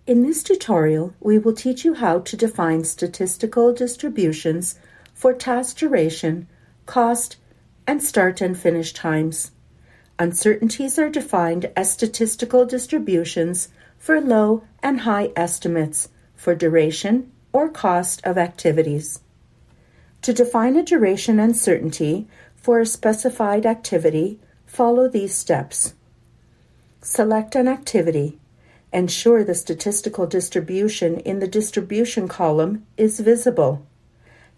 In this tutorial, we will teach you how to define statistical distributions for task duration, cost, and start and finish times. Uncertainties are defined as statistical distributions for low and high estimates for duration or cost of activities. To define a duration uncertainty for a specified activity, follow these steps. Select an activity. Ensure the statistical distribution in the distribution column is visible.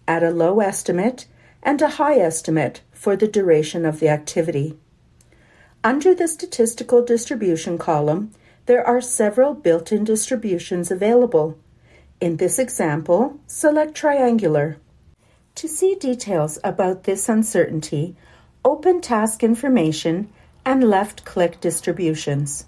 Add a low estimate and a high estimate for the duration of the activity. Under the statistical distribution column, there are several built-in distributions available. In this example, select triangular. To see details about this uncertainty, open Task Information and left-click Distributions.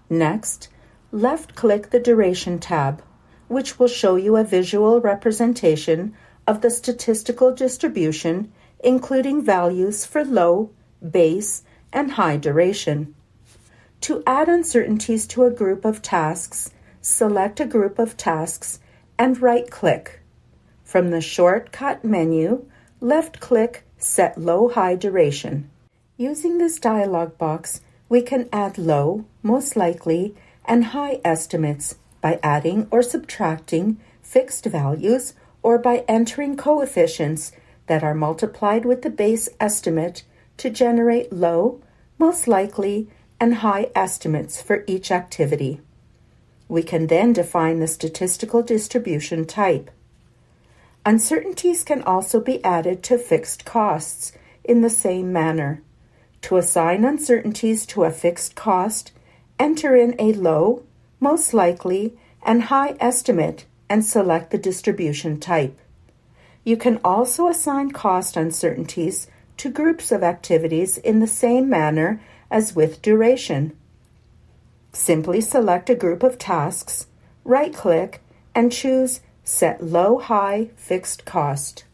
Next, left-click the Duration tab, which will show you a visual representation of the statistical distribution, including values for low, base, and high duration. To add uncertainties to a group of tasks, select a group of tasks and right-click. From the shortcut menu, left-click Set Low-High Duration. Using this dialog box, we can add low, most likely, and high estimates by adding or subtracting fixed values or by entering coefficients that are multiplied with the base estimate to generate low, most likely, and high estimates for each activity. We can then define the statistical distribution type. Uncertainties can also be added to fixed costs in the same manner. To assign uncertainties to a fixed cost, enter in a low, most likely, and high estimate and select the distribution type. You can also assign cost uncertainties to groups of activities in the same manner as with duration. Simply select a group of tasks, right-click, and choose Set Low-High Fixed Cost.